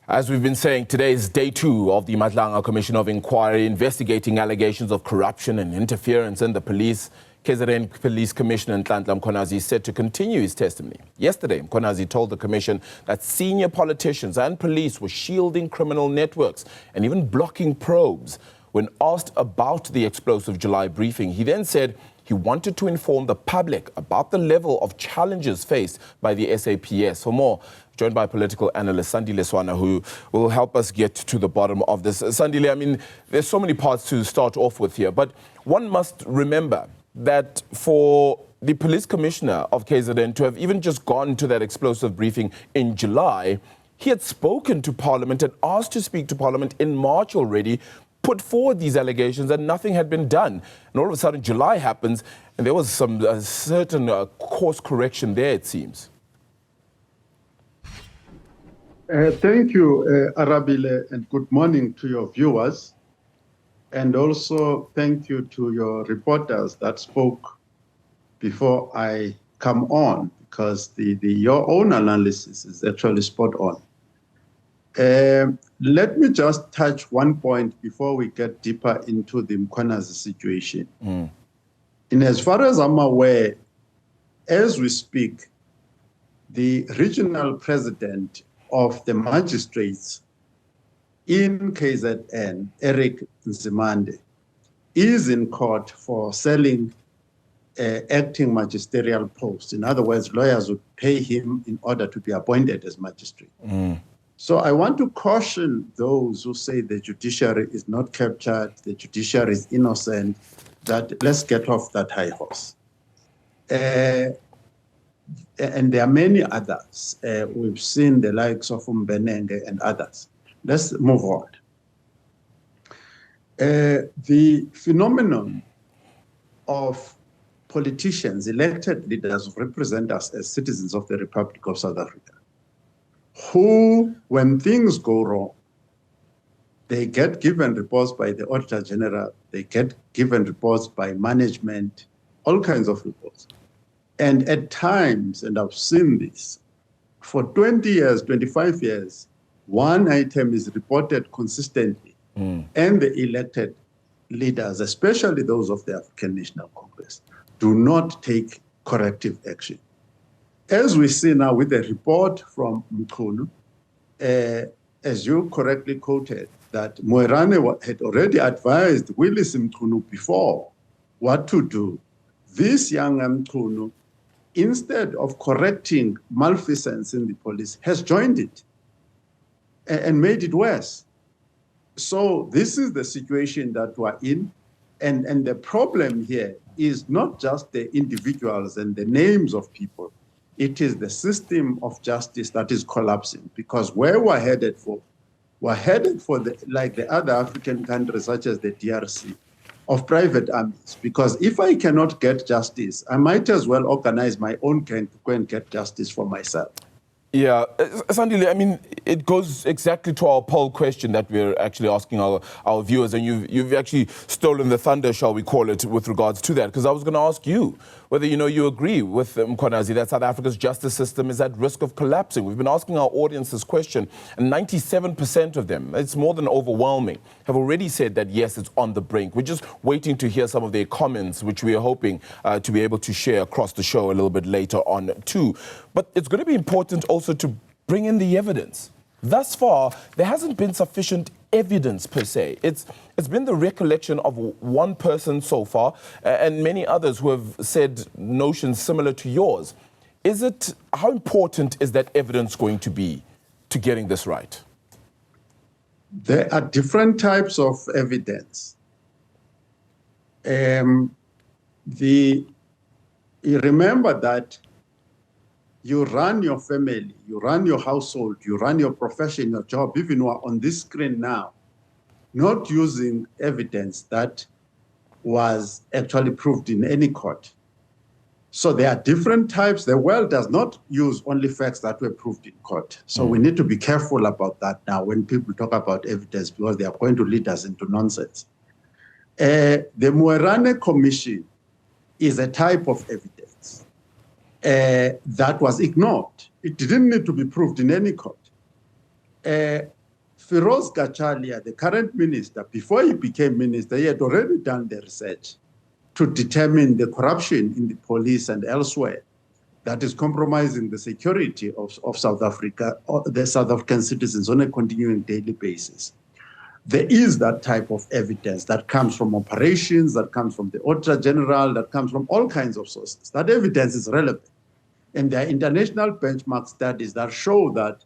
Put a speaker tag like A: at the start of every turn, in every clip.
A: As we've been saying, today is day 2 of the Madlanga Commission of Inquiry investigating allegations of corruption and interference in the police. KZN Police Commissioner Nhlanhla Mkhwanazi is set to continue his testimony. Yesterday, Mkhwanazi told the commission that senior politicians and police were shielding criminal networks and even blocking probes. When asked about the explosive July briefing, he then said he wanted to inform the public about the level of challenges faced by the SAPS. For more, joined by political analyst Sandile Swana, who will help us get to the bottom of this. Sandile, I mean, there's so many parts to start off with here, but one must remember that for the police commissioner of KZN to have even just gone to that explosive briefing in July, he had spoken to Parliament and asked to speak to Parliament in March already, put forward these allegations, and nothing had been done. And all of a sudden, July happens, and there was some certain course correction there, it seems.
B: Thank you, Arabile, and good morning to your viewers. And also thank you to your reporters that spoke before I come on, because your own analysis is actually spot on. Let me just touch one point before we get deeper into the Mkhwanazi situation. In as far as I'm aware, as we speak, the regional president of the magistrates in KZN, Eric Nzimande, is in court for selling acting magisterial posts. In other words, lawyers would pay him in order to be appointed as magistrate. So I want to caution those who say the judiciary is not captured, the judiciary is innocent, that let's get off that high horse. And there are many others. We've seen the likes of Mbenenge and others. Let's move on. The phenomenon of politicians, elected leaders who represent us as citizens of the Republic of South Africa, who, when things go wrong, they get given reports by the Auditor General, they get given reports by management, all kinds of reports. And at times, and I've seen this, for 20 years, 25 years, one item is reported consistently, and the elected leaders, especially those of the African National Congress, do not take corrective action. As we see now with the report from Mkhunu, as you correctly quoted, that Moerane had already advised Willis Mkhunu before what to do. This young Mkhunu, instead of correcting malfeasance in the police, has joined it and made it worse. So this is the situation that we're in. And the problem here is not just the individuals and the names of people. It is the system of justice that is collapsing, because where we're headed for like the other African countries, such as the DRC, of private armies. Because if I cannot get justice, I might as well organize my own gang to go and get justice for myself.
A: Yeah, Sandile, I mean, it goes exactly to our poll question that we're actually asking our viewers, and you've actually stolen the thunder, shall we call it, with regards to that, because I was going to ask you whether you agree with Mkhwanazi that South Africa's justice system is at risk of collapsing. We've been asking our audience this question, and 97% of them, it's more than overwhelming, have already said that yes, it's on the brink. We're just waiting to hear some of their comments, which we are hoping to be able to share across the show a little bit later on too. But it's going to be important also to bring in the evidence. Thus far, there hasn't been sufficient evidence per se. It's been the recollection of one person so far, and many others who have said notions similar to yours. How important is that evidence going to be to getting this right?
B: There are different types of evidence. You remember that you run your family, you run your household, you run your profession, your job, even you are on this screen now, not using evidence that was actually proved in any court. So there are different types. The world does not use only facts that were proved in court. So we need to be careful about that now when people talk about evidence, because they are going to lead us into nonsense. The Moerane Commission is a type of evidence that was ignored. It didn't need to be proved in any court. Firoz Gachalia, the current minister, before he became minister, he had already done the research to determine the corruption in the police and elsewhere that is compromising the security of South Africa, or the South African citizens on a continuing daily basis. There is that type of evidence that comes from operations, that comes from the Auditor General, that comes from all kinds of sources. That evidence is relevant. And there are international benchmark studies that show that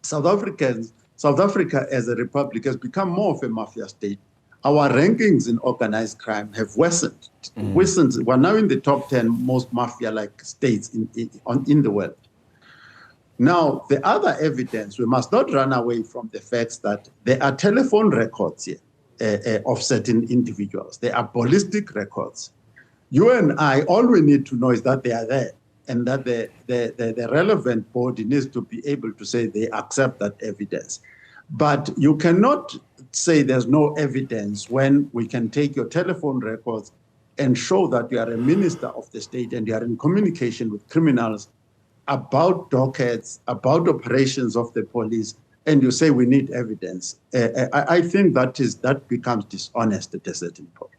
B: South Africa as a republic has become more of a mafia state. Our rankings in organized crime have worsened. We're now in the top 10 most mafia-like states in the world. Now, the other evidence, we must not run away from the facts that there are telephone records here of certain individuals. There are ballistic records. You and I, all we need to know is that they are there, and that the relevant body needs to be able to say they accept that evidence. But you cannot say there's no evidence when we can take your telephone records and show that you are a minister of the state and you are in communication with criminals about dockets, about operations of the police, and you say we need evidence. I think that becomes dishonest at a certain point.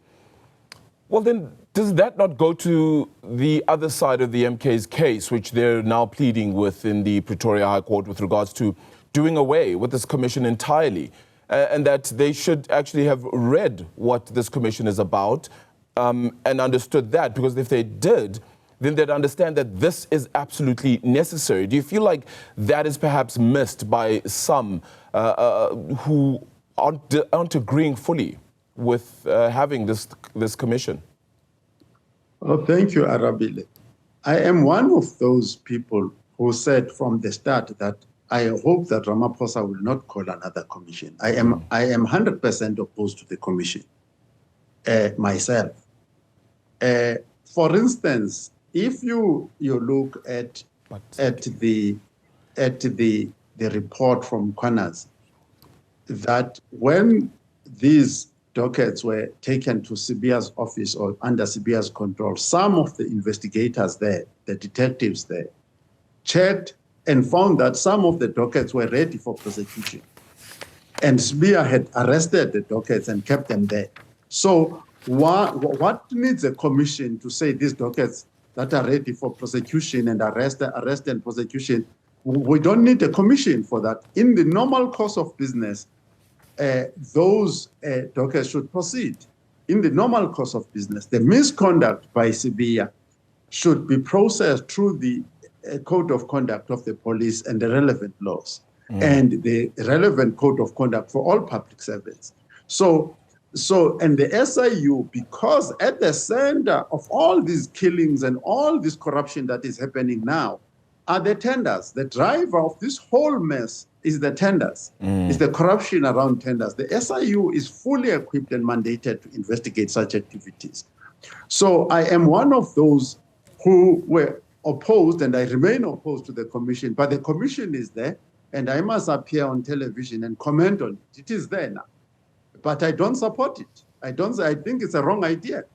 A: Well, then, does that not go to the other side of the MK's case, which they're now pleading with in the Pretoria High Court with regards to doing away with this commission entirely, and that they should actually have read what this commission is about and understood that? Because if they did, then they'd understand that this is absolutely necessary. Do you feel like that is perhaps missed by some who aren't agreeing fully with having this commission?
B: Oh, thank you, Arabile. I am one of those people who said from the start that I hope that Ramaphosa will not call another commission. I am 100% opposed to the commission myself. For instance, if you look at the report from Qantas, that when these dockets were taken to Sibia's office or under Sibia's control, some of the investigators there, the detectives there, checked and found that some of the dockets were ready for prosecution. And Sibia had arrested the dockets and kept them there. So what needs a commission to say these dockets that are ready for prosecution and arrest and prosecution? We don't need a commission for that. In the normal course of business, those dockets should proceed. In the normal course of business, the misconduct by Sibia should be processed through the code of conduct of the police and the relevant laws and the relevant code of conduct for all public servants. And the SIU, because at the center of all these killings and all this corruption that is happening now are the tenders. The driver of this whole mess is the tenders, is the corruption around tenders. The SIU is fully equipped and mandated to investigate such activities. So I am one of those who were opposed, and I remain opposed to the commission, but the commission is there, and I must appear on television and comment on it. It is there now. But I don't support it. I think it's a wrong idea.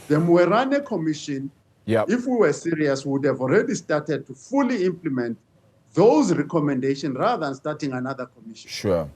B: The Mwerane Commission, if we were serious, would have already started to fully implement those recommendations rather than starting another commission.
A: Sure.